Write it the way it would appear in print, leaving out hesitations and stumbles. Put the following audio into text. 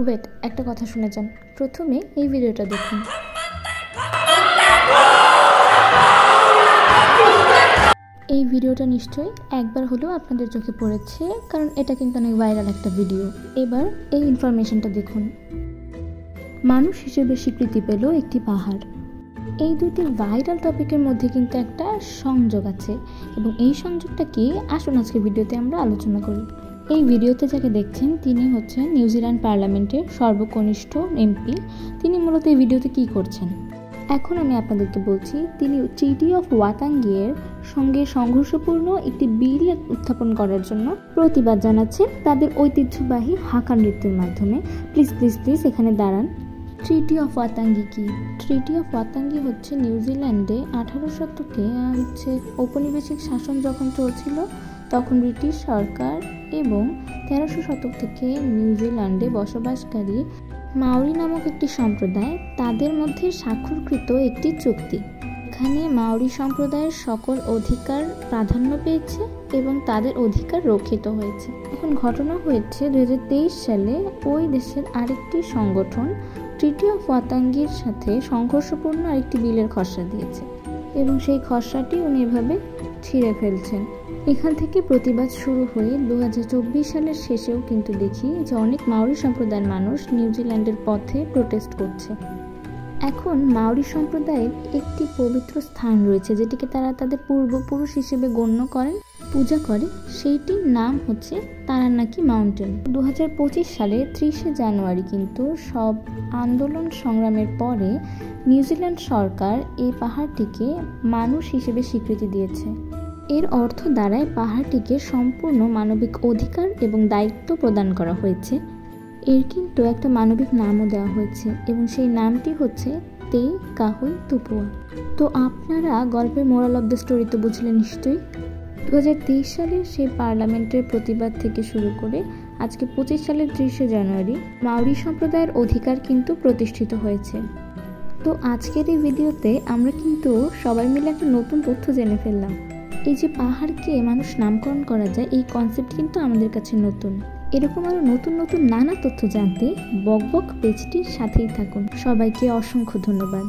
Wait, একটা কথা শুনে যান। প্রথমে এই ভিডিওটা দেখুন। এই ভিডিওটা নিশ্চয়ই একবার হলেও আপনাদের চোখে পড়েছে, কারণ এটা কিন্তু অনেক ভাইরাল একটা ভিডিও। এবার এই ইনফরমেশনটা দেখুন। মানুষ হিসেবে স্বীকৃতি পেল একটি পাহাড়। এই দুটি ভাইরাল টপিকের মধ্যে কিন্তু একটা সংযোগ আছে, এবং এই সংযোগটা কি আসুন আজকে ভিডিওতে আমরা আলোচনা করি। এই ভিডিওতে যাকে দেখছেন তিনি হচ্ছেন নিউজিল্যান্ড পার্লামেন্টের সর্বকনিষ্ঠ এমপি। তিনি মূলত এই ভিডিওতে কি করছেন এখন আমি আপনাদেরকে বলছি। তিনি ট্রিটি অফ ওয়াতাঙ্গির সঙ্গে সংঘর্ষপূর্ণ একটি বিল উত্থাপন করার জন্য প্রতিবাদ জানাচ্ছেন তাদের ঐতিহ্যবাহী হাকা নৃত্যের মাধ্যমে। প্লিজ প্লিজ প্লিজ এখানে দাঁড়ান। ট্রিটি অফ ওয়াতাঙ্গি কি? ট্রিটি অফ ওয়াতাঙ্গি হচ্ছে নিউজিল্যান্ডে 18 শতকে ঔপনিবেশিক শাসন যখন চলছিল তখন ব্রিটিশ সরকার এবং 1300 শতক থেকে নিউজিল্যান্ডে বসবাসকারী মাওরি নামক একটি সম্প্রদায় তাদের মধ্যে স্বাক্ষরকৃত একটি চুক্তি। এখানে মাওরি সম্প্রদায়ের সকল অধিকার প্রাধান্য পেয়েছে এবং তাদের অধিকার রক্ষিত হয়েছে। এখন ঘটনা হয়েছে 2023 সালে ওই দেশের আরেকটি সংগঠন ট্রিটি অফ ওয়াতাঙ্গির সাথে সংঘর্ষপূর্ণ আরেকটি বিলের খসড়া দিয়েছে, এবং সেই খসড়াটি উনি এভাবে ছিঁড়ে ফেলছেন। এখান থেকে প্রতিবাদ শুরু হয়ে 2024 সালের শেষেও কিন্তু দেখি যে অনেক মাওরি সম্প্রদায়ের মানুষ নিউজিল্যান্ডের পথে প্রোটেস্ট করছে। এখন মাওরি সম্প্রদায়ের একটি পবিত্র স্থান রয়েছে যেটিকে তারা তাদের পূর্বপুরুষ হিসেবে গণ্য করেন, পূজা করে। সেইটির নাম হচ্ছে তারানাকি মাউন্টেন। 2025 সালে 30 জানুয়ারি কিন্তু সব আন্দোলন সংগ্রামের পরে নিউজিল্যান্ড সরকার এই পাহাড়টিকে মানুষ হিসেবে স্বীকৃতি দিয়েছে। এর অর্থ দ্বারায় পাহাড়টিকে সম্পূর্ণ মানবিক অধিকার এবং দায়িত্ব প্রদান করা হয়েছে। এর কিন্তু একটা মানবিক নামও দেওয়া হয়েছে, এবং সেই নামটি হচ্ছে তে কাহুই তুপুয়া। তো আপনারা গল্পের মোরাল অফ দ্য স্টোরি তো বুঝলেন নিশ্চয়ই। 2023 সালের সেই পার্লামেন্টের প্রতিবাদ থেকে শুরু করে আজকে 25 সালের 30 জানুয়ারি মাওরি সম্প্রদায়ের অধিকার কিন্তু প্রতিষ্ঠিত হয়েছে। তো আজকের এই ভিডিওতে আমরা কিন্তু সবাই মিলে একটা নতুন তথ্য জেনে ফেললাম। এই যে পাহাড়কে মানুষ নামকরণ করা যায়, এই কনসেপ্ট কিন্তু আমাদের কাছে নতুন। এরকম আরো নতুন নতুন নানা তথ্য জানতে বকবক পেজটির সাথেই থাকুন। সবাইকে অসংখ্য ধন্যবাদ।